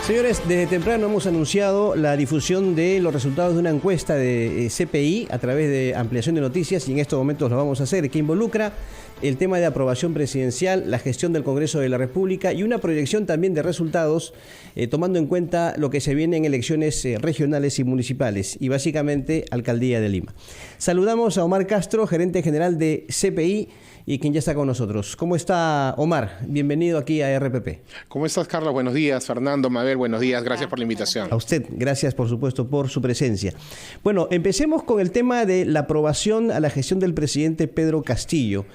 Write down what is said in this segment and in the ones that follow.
Señores, desde temprano hemos anunciado la difusión de los resultados de una encuesta de CPI a través de Ampliación de Noticias, y en estos momentos lo vamos a hacer, que involucra el tema de aprobación presidencial, la gestión del Congreso de la República y una proyección también de resultados, tomando en cuenta lo que se viene en elecciones regionales y municipales y básicamente Alcaldía de Lima. Saludamos a Omar Castro, gerente general de CPI, y quien ya está con nosotros. ¿Cómo está, Omar? Bienvenido aquí a RPP. ¿Cómo estás, Carlos? Buenos días. Fernando, Mabel, buenos días. Gracias por la invitación. A usted, gracias por supuesto por su presencia. Bueno, empecemos con el tema de la aprobación a la gestión del presidente Pedro Castillo.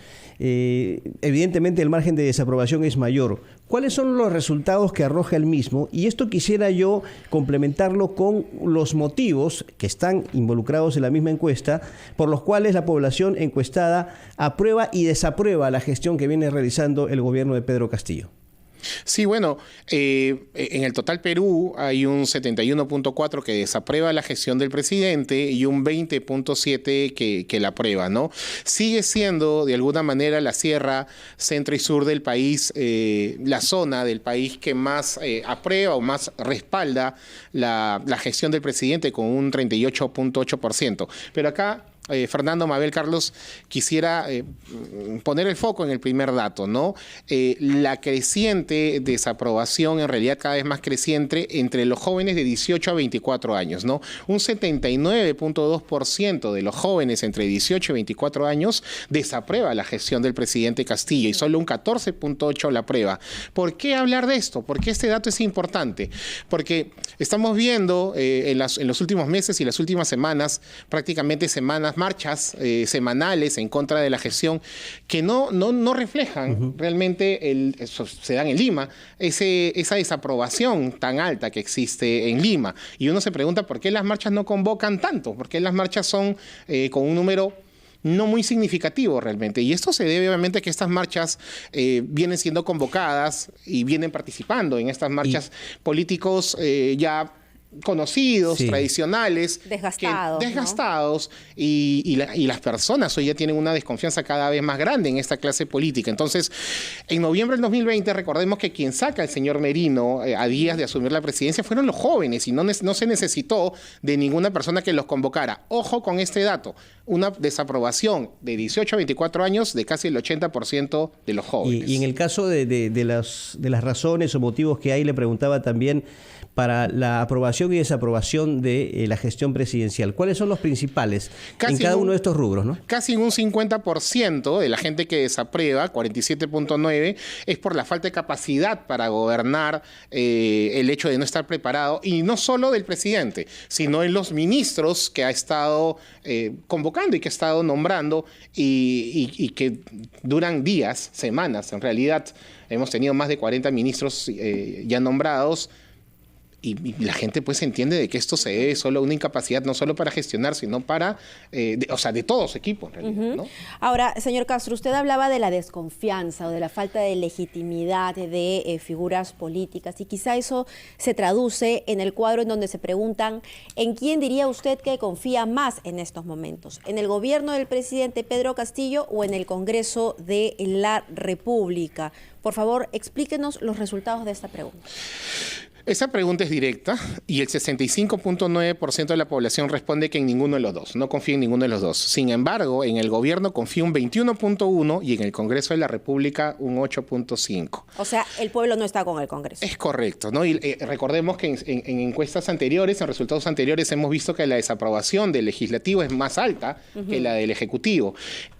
Evidentemente el margen de desaprobación es mayor. ¿Cuáles son los resultados que arroja el mismo? Y esto quisiera yo complementarlo con los motivos que están involucrados en la misma encuesta, por los cuales la población encuestada aprueba y desaprueba la gestión que viene realizando el gobierno de Pedro Castillo. Sí, bueno, en el total Perú hay un 71.4 que desaprueba la gestión del presidente y un 20.7 que la aprueba, ¿no? Sigue siendo, de alguna manera, la sierra, centro y sur del país, la zona del país que más aprueba o más respalda la gestión del presidente, con un 38.8%. Pero acá, Fernando, Mabel, Carlos, quisiera poner el foco en el primer dato, ¿no? La creciente desaprobación, en realidad cada vez más creciente, entre los jóvenes de 18 a 24 años, ¿no? Un 79.2% de los jóvenes entre 18 y 24 años desaprueba la gestión del presidente Castillo y solo un 14.8% la aprueba. ¿Por qué hablar de esto? ¿Por qué este dato es importante? Porque estamos viendo en los últimos meses y las últimas semanas, prácticamente marchas semanales en contra de la gestión que no reflejan realmente, se dan en Lima, esa desaprobación tan alta que existe en Lima. Y uno se pregunta por qué las marchas no convocan tanto, por qué las marchas son con un número no muy significativo realmente. Y esto se debe obviamente a que estas marchas vienen siendo convocadas y vienen participando en estas marchas políticos ya conocidos, sí, tradicionales, desgastados, ¿no? y las personas hoy ya tienen una desconfianza cada vez más grande en esta clase política. Entonces, en noviembre del 2020, recordemos que quien saca al señor Merino a días de asumir la presidencia fueron los jóvenes, y no se necesitó de ninguna persona que los convocara. Ojo con este dato, una desaprobación de 18 a 24 años de casi el 80% de los jóvenes. Y en el caso de las razones o motivos que hay, le preguntaba también para la aprobación y desaprobación de la gestión presidencial. ¿Cuáles son los principales en cada uno de estos rubros, ¿no? Casi un 50% de la gente que desaprueba, 47.9%, es por la falta de capacidad para gobernar, el hecho de no estar preparado, y no solo del presidente, sino en los ministros que ha estado convocando y que ha estado nombrando y que duran días, semanas. En realidad hemos tenido más de 40 ministros ya nombrados. Y la gente pues entiende de que esto se debe solo a una incapacidad, no solo para gestionar, sino para, de todo su equipo en realidad, ¿no? Ahora, señor Castro, usted hablaba de la desconfianza o de la falta de legitimidad de figuras políticas, y quizá eso se traduce en el cuadro en donde se preguntan ¿en quién diría usted que confía más en estos momentos? ¿En el gobierno del presidente Pedro Castillo o en el Congreso de la República? Por favor, explíquenos los resultados de esta pregunta. Esa pregunta es directa y el 65.9% de la población responde que en ninguno de los dos, no confía en ninguno de los dos. Sin embargo, en el gobierno confía un 21.1% y en el Congreso de la República un 8.5%. O sea, el pueblo no está con el Congreso. Es correcto, ¿no? Y recordemos que en encuestas anteriores, en resultados anteriores, hemos visto que la desaprobación del legislativo es más alta que la del ejecutivo.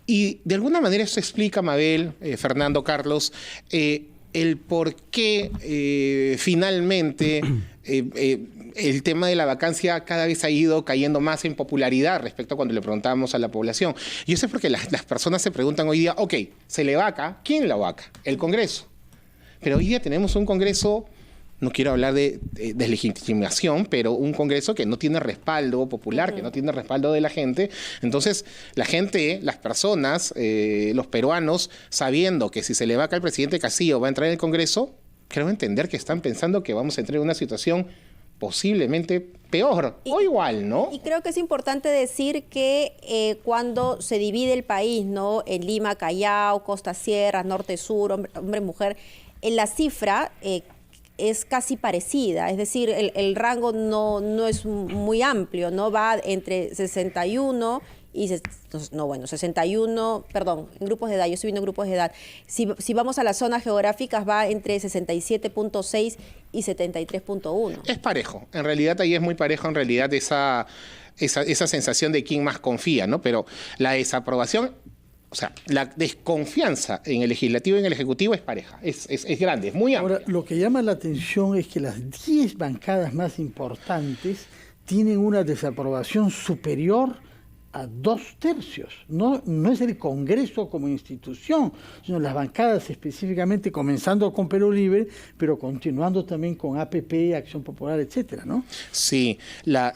Y de alguna manera esto explica, Mabel, Fernando, Carlos, el por qué finalmente el tema de la vacancia cada vez ha ido cayendo más en popularidad respecto a cuando le preguntábamos a la población. Y eso es porque las personas se preguntan hoy día, ok, se le vaca, ¿quién la vaca? El Congreso. Pero hoy día tenemos un Congreso, no quiero hablar de deslegitimación, pero un Congreso que no tiene respaldo popular, que no tiene respaldo de la gente. Entonces, la gente, las personas, los peruanos, sabiendo que si se le vaca al presidente Castillo va a entrar en el Congreso, creo entender que están pensando que vamos a entrar en una situación posiblemente peor o igual, ¿no? Y creo que es importante decir que cuando se divide el país, ¿no? En Lima, Callao, Costa Sierra, Norte, Sur, hombre, mujer, en la cifra es casi parecida, es decir, el rango no es muy amplio, ¿no? Va entre 61 y 61, perdón, en grupos de edad, yo estoy viendo grupos de edad. Si vamos a las zonas geográficas, va entre 67.6 y 73.1. Es parejo, en realidad ahí es muy parejo, en realidad esa sensación de quién más confía, ¿no? Pero la desaprobación, o sea, la desconfianza en el legislativo y en el ejecutivo es pareja, es grande, es muy amplia. Ahora, lo que llama la atención es que las 10 bancadas más importantes tienen una desaprobación superior a 2/3. No es el Congreso como institución, sino las bancadas específicamente, comenzando con Perú Libre, pero continuando también con APP, Acción Popular, etcétera, ¿no? Sí,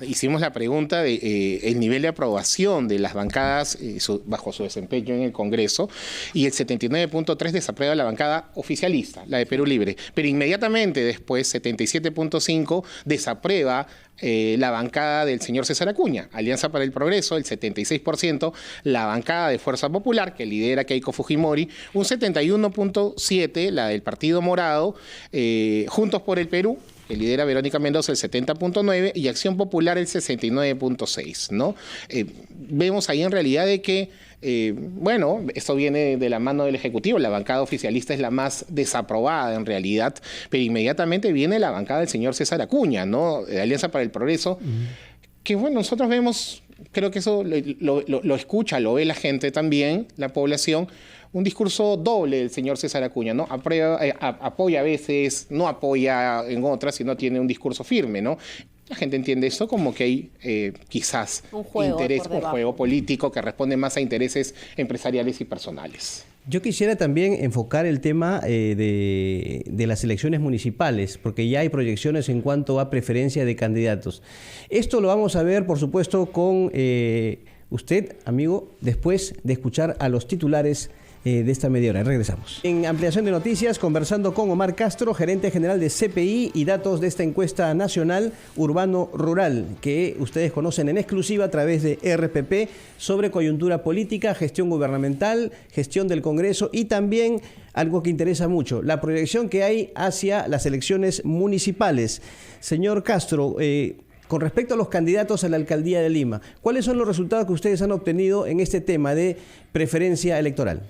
hicimos la pregunta de el nivel de aprobación de las bancadas bajo su desempeño en el Congreso, y el 79.3 desaprueba la bancada oficialista, la de Perú Libre, pero inmediatamente después 77.5 desaprueba la bancada del señor César Acuña, Alianza para el Progreso, el 76%, la bancada de Fuerza Popular, que lidera Keiko Fujimori, un 71.7%, la del Partido Morado, Juntos por el Perú, que lidera Verónica Mendoza, el 70.9%, y Acción Popular, el 69.6%, ¿no? Vemos ahí en realidad de que, bueno, esto viene de la mano del Ejecutivo, la bancada oficialista es la más desaprobada en realidad, pero inmediatamente viene la bancada del señor César Acuña, ¿no? De Alianza para el Progreso, que bueno, nosotros vemos, creo que eso lo escucha, lo ve la gente también, la población, un discurso doble del señor César Acuña, ¿no? Apoya a veces, no apoya en otras, sino tiene un discurso firme, ¿no? La gente entiende esto como que hay quizás un juego político que responde más a intereses empresariales y personales. Yo quisiera también enfocar el tema de las elecciones municipales, porque ya hay proyecciones en cuanto a preferencia de candidatos. Esto lo vamos a ver, por supuesto, con usted, amigo, después de escuchar a los titulares de esta media hora. Regresamos. En ampliación de noticias, conversando con Omar Castro, gerente general de CPI, y datos de esta encuesta nacional urbano-rural, que ustedes conocen en exclusiva a través de RPP, sobre coyuntura política, gestión gubernamental, gestión del Congreso y también algo que interesa mucho, la proyección que hay hacia las elecciones municipales. Señor Castro, con respecto a los candidatos a la alcaldía de Lima, ¿cuáles son los resultados que ustedes han obtenido en este tema de preferencia electoral?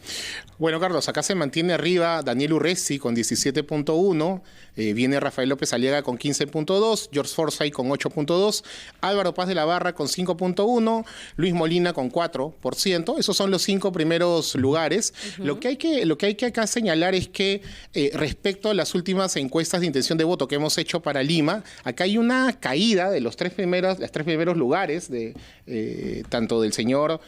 Bueno, Carlos, acá se mantiene arriba Daniel Urresti con 17.1, viene Rafael López Aliaga con 15.2, George Forsyth con 8.2, Álvaro Paz de la Barra con 5.1, Luis Molina con 4%. Esos son los 5 primeros lugares. Lo que hay que acá señalar es que respecto a las últimas encuestas de intención de voto que hemos hecho para Lima, acá hay los tres primeros lugares tanto del señor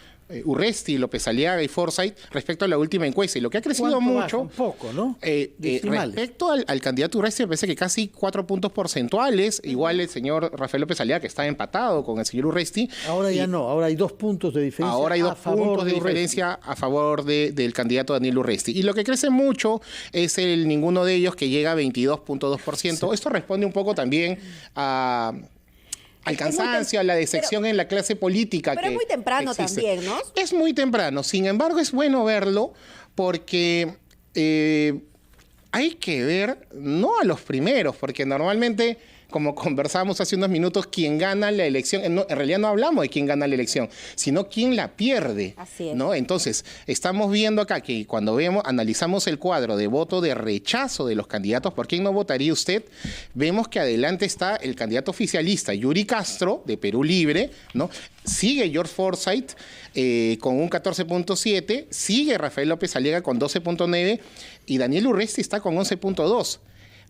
Urresti, López Aliaga y Forsyth respecto a la última encuesta. Y lo que ha crecido mucho, un poco, ¿no? Respecto al candidato Urresti, me parece que casi 4 puntos porcentuales. Igual el señor Rafael López Aliaga, que está empatado con el señor Urresti. Ahora ya no, ahora hay 2 puntos de diferencia. Ahora hay 2 puntos de diferencia a favor del candidato Daniel Urresti. Y lo que crece mucho es el ninguno de ellos, que llega a 22.2%. Sí. Esto responde un poco también al cansancio, a la decepción en la clase política. Pero es muy temprano también, ¿no? Es muy temprano. Sin embargo, es bueno verlo porque hay que ver no a los primeros, porque normalmente, como conversábamos hace unos minutos, quien gana la elección, en realidad no hablamos de quién gana la elección, sino quién la pierde. Así es. ¿No? Entonces, estamos viendo acá que cuando analizamos el cuadro de voto de rechazo de los candidatos, ¿por quién no votaría usted? Vemos que adelante está el candidato oficialista Yuri Castro, de Perú Libre, ¿no? Sigue George Forsyth con un 14.7, sigue Rafael López Aliaga con 12.9 y Daniel Urresti está con 11.2.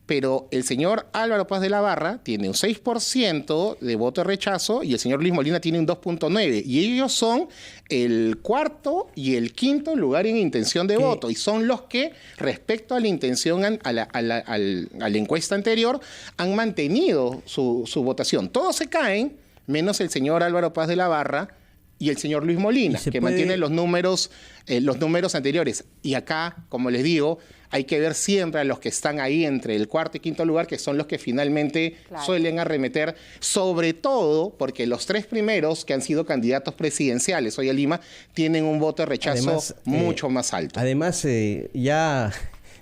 Pero el señor Álvaro Paz de la Barra tiene un 6% de voto de rechazo y el señor Luis Molina tiene un 2.9%. Y ellos son el cuarto y el quinto lugar en intención de voto. Y son los que, respecto a la intención, a la encuesta anterior, han mantenido su votación. Todos se caen, menos el señor Álvaro Paz de la Barra y el señor Luis Molina, que mantiene los números anteriores. Y acá, como les digo, hay que ver siempre a los que están ahí entre el cuarto y quinto lugar, que son los que finalmente suelen arremeter, sobre todo porque los 3 primeros que han sido candidatos presidenciales hoy a Lima tienen un voto de rechazo mucho más alto. Además, ya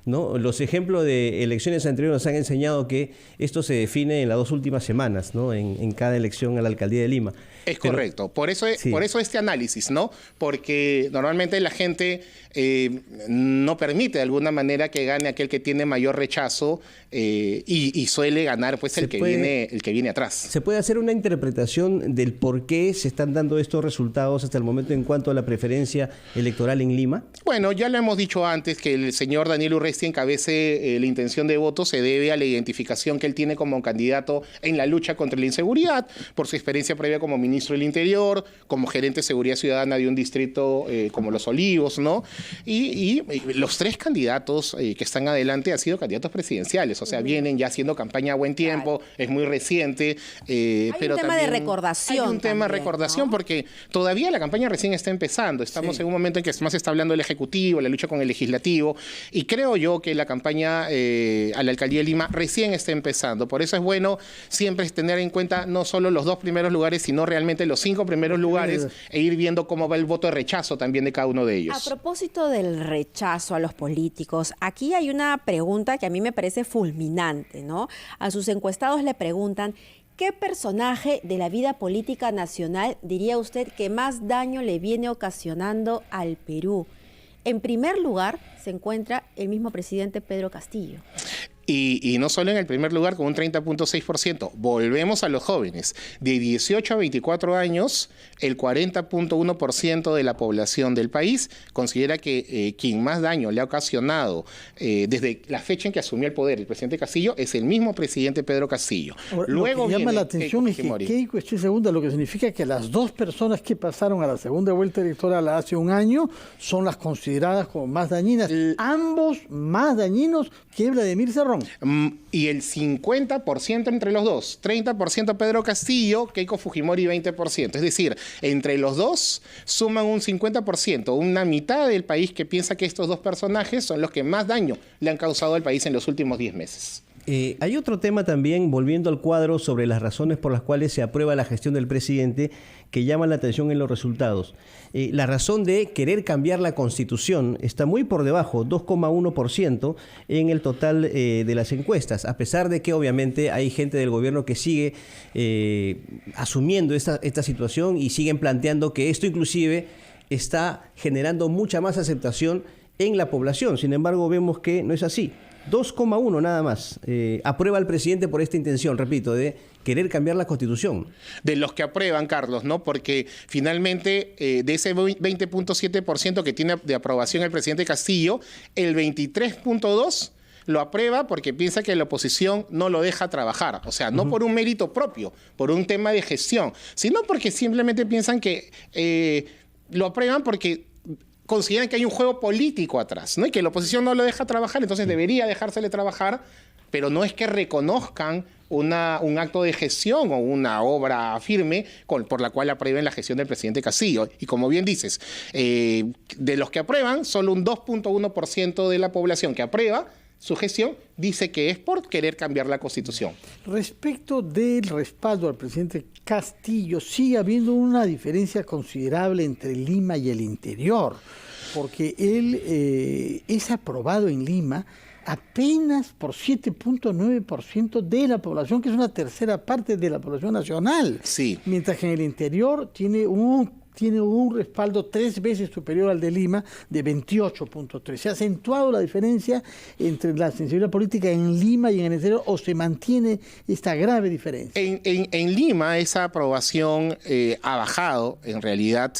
¿no? Los ejemplos de elecciones anteriores nos han enseñado que esto se define en las 2 últimas semanas, ¿no? En cada elección a la alcaldía de Lima. Es correcto. Por eso este análisis, ¿no? Porque normalmente la gente no permite de alguna manera que gane aquel que tiene mayor rechazo y suele ganar pues el que viene atrás. ¿Se puede hacer una interpretación del por qué se están dando estos resultados hasta el momento en cuanto a la preferencia electoral en Lima? Bueno, ya lo hemos dicho antes, que el señor Daniel Urresti encabece la intención de voto se debe a la identificación que él tiene como candidato en la lucha contra la inseguridad, por su experiencia previa como ministro del Interior, como gerente de seguridad ciudadana de un distrito como Los Olivos, ¿no? Y los 3 candidatos que están adelante han sido candidatos presidenciales, o sea, vienen ya haciendo campaña a buen tiempo, es muy reciente. Hay pero un tema de recordación. Hay un tema de recordación, ¿no? Porque todavía la campaña recién está empezando. Estamos en un momento en que más se está hablando del Ejecutivo, la lucha con el Legislativo, y creo yo que la campaña a la Alcaldía de Lima recién está empezando. Por eso es bueno siempre tener en cuenta no solo los 2 primeros lugares, sino realmente los 5 primeros lugares e ir viendo cómo va el voto de rechazo también de cada uno de ellos. A propósito del rechazo a los políticos, aquí hay una pregunta que a mí me parece fulminante, ¿no? A sus encuestados le preguntan: ¿qué personaje de la vida política nacional diría usted que más daño le viene ocasionando al Perú? En primer lugar se encuentra el mismo presidente Pedro Castillo. Y no solo en el primer lugar con un 30.6%, volvemos a los jóvenes. De 18 a 24 años, el 40.1% de la población del país considera que quien más daño le ha ocasionado desde la fecha en que asumió el poder el presidente Castillo es el mismo presidente Pedro Castillo. Ahora, luego lo que llama la atención es que Keiko esté segunda, lo que significa que las 2 personas que pasaron a la segunda vuelta electoral hace un año son las consideradas como más dañinas. Ambos más dañinos que Vladimir Cerrón. Y el 50% entre los dos, 30% Pedro Castillo, Keiko Fujimori 20%. Es decir, entre los dos suman un 50%, una mitad del país que piensa que estos 2 personajes son los que más daño le han causado al país en los últimos 10 meses. Hay otro tema también, volviendo al cuadro sobre las razones por las cuales se aprueba la gestión del presidente, que llama la atención en los resultados. La razón de querer cambiar la Constitución está muy por debajo, 2,1% en el total de las encuestas, a pesar de que obviamente hay gente del gobierno que sigue asumiendo esta situación y siguen planteando que esto inclusive está generando mucha más aceptación en la población. Sin embargo, vemos que no es así. 2,1 nada más. Aprueba el presidente por esta intención, repito, de querer cambiar la Constitución. De los que aprueban, Carlos, ¿no? Porque finalmente de ese 20.7% que tiene de aprobación el presidente Castillo, el 23.2% lo aprueba porque piensa que la oposición no lo deja trabajar. O sea, no por un mérito propio, por un tema de gestión, sino porque simplemente piensan que lo aprueban porque consideran que hay un juego político atrás, ¿no? Y que la oposición no lo deja trabajar, entonces debería dejársele trabajar, pero no es que reconozcan un acto de gestión o una obra firme por la cual aprueben la gestión del presidente Castillo. Y como bien dices, de los que aprueban, solo un 2.1% de la población que aprueba su gestión dice que es por querer cambiar la Constitución. Respecto del respaldo al presidente Castillo, sigue habiendo una diferencia considerable entre Lima y el interior, porque él es aprobado en Lima apenas por 7.9% de la población, que es una tercera parte de la población nacional. Sí. Mientras que en el interior tiene un respaldo 3 veces superior al de Lima, de 28.3. ¿Se ha acentuado la diferencia entre la sensibilidad política en Lima y en el interior, o se mantiene esta grave diferencia? En Lima esa aprobación ha bajado, en realidad.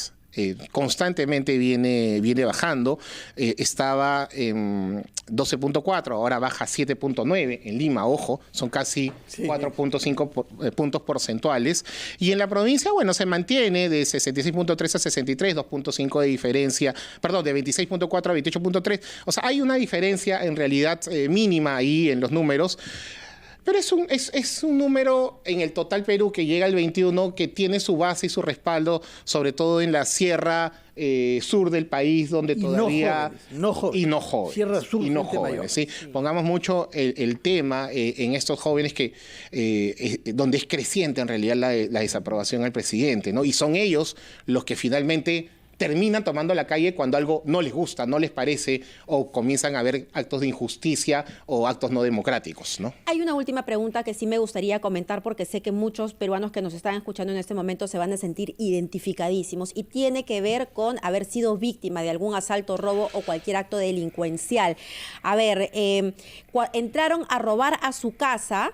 Constantemente viene bajando, estaba en 12.4, ahora baja 7.9 en Lima, ojo, son casi 4.5 puntos porcentuales, y en la provincia, bueno, se mantiene de 66.3 a 63, 2.5 de diferencia, perdón, de 26.4 a 28.3, o sea, hay una diferencia en realidad mínima ahí en los números. Pero es un número en el total Perú que llega al 21, que tiene su base y su respaldo, sobre todo en la sierra sur del país, donde todavía... No jóvenes. Sierra sur, y no jóvenes, ¿sí? Pongamos mucho el tema en estos jóvenes que donde es creciente en realidad la desaprobación al presidente, ¿no? Y son ellos los que finalmente terminan tomando la calle cuando algo no les gusta, no les parece, o comienzan a haber actos de injusticia o actos no democráticos, ¿no? Hay una última pregunta que sí me gustaría comentar porque sé que muchos peruanos que nos están escuchando en este momento se van a sentir identificadísimos y tiene que ver con haber sido víctima de algún asalto, robo o cualquier acto delincuencial. A ver, entraron a robar a su casa.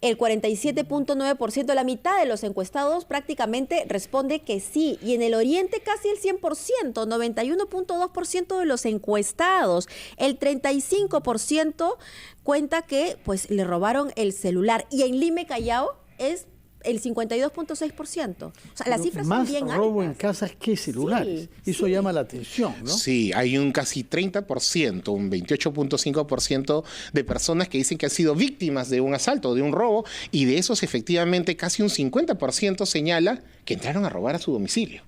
El 47.9%, la mitad de los encuestados prácticamente responde que sí. Y en el oriente casi el 100%, 91.2% de los encuestados. El 35% cuenta que pues le robaron el celular. Y en Lima, Callao es el 52.6%. O sea, las cifras son bien altas. Más robo en casas que celulares. Sí, Eso llama la atención, ¿no? Sí, hay un casi 30%, un 28.5% de personas que dicen que han sido víctimas de un asalto, de un robo, y de esos efectivamente casi un 50% señala que entraron a robar a su domicilio.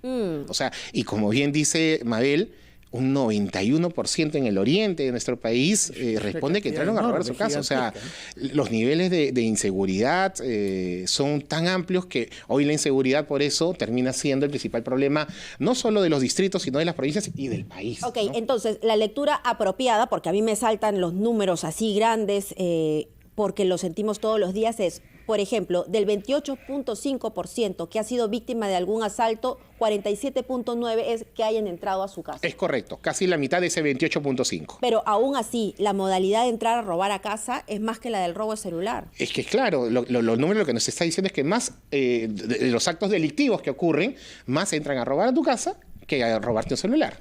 O sea, y como bien dice Mabel, un 91% en el oriente de nuestro país responde que entraron a robar su casa. O sea, los niveles de inseguridad son tan amplios que hoy la inseguridad por eso termina siendo el principal problema, no solo de los distritos, sino de las provincias y del país. Ok, ¿no? entonces, la lectura apropiada, porque a mí me saltan los números así grandes, porque los sentimos todos los días, es, por ejemplo, del 28.5% que ha sido víctima de algún asalto, 47.9% es que hayan entrado a su casa. Es correcto, casi la mitad de ese 28.5%. Pero aún así, la modalidad de entrar a robar a casa es más que la del robo de celular. Es que claro, los números lo que nos está diciendo es que más de los actos delictivos que ocurren, más entran a robar a tu casa que a robarte un celular.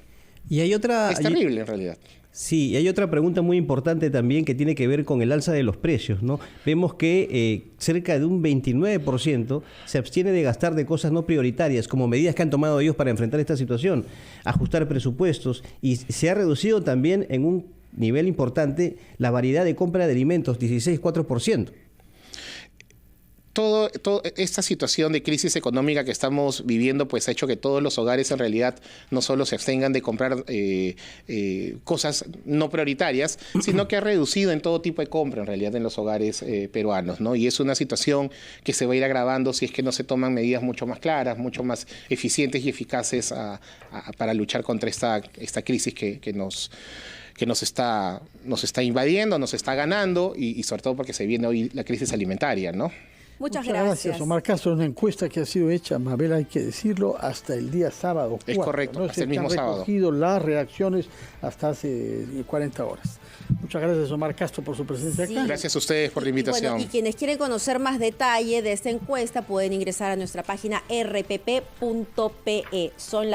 Y hay otra... Es terrible en realidad. Sí, y hay otra pregunta muy importante también que tiene que ver con el alza de los precios, ¿no? Vemos que cerca de un 29% se abstiene de gastar de cosas no prioritarias, como medidas que han tomado ellos para enfrentar esta situación, ajustar presupuestos, y se ha reducido también en un nivel importante la variedad de compra de alimentos, 16,4%. Toda esta situación de crisis económica que estamos viviendo pues ha hecho que todos los hogares en realidad no solo se abstengan de comprar cosas no prioritarias, sino que ha reducido en todo tipo de compra en realidad en los hogares peruanos, ¿no? Y es una situación que se va a ir agravando si es que no se toman medidas mucho más claras, mucho más eficientes y eficaces para luchar contra esta crisis que nos está invadiendo, nos está ganando y sobre todo porque se viene hoy la crisis alimentaria, ¿no? Muchas gracias. Omar Castro. Una encuesta que ha sido hecha, Mabel, hay que decirlo, hasta el día sábado 4. Es correcto, ¿no? hasta el mismo sábado. Se han recogido las reacciones hasta hace 40 horas. Muchas gracias, Omar Castro, por su presencia acá. Gracias a ustedes por la invitación. Bueno, y quienes quieren conocer más detalle de esta encuesta pueden ingresar a nuestra página rpp.pe. Son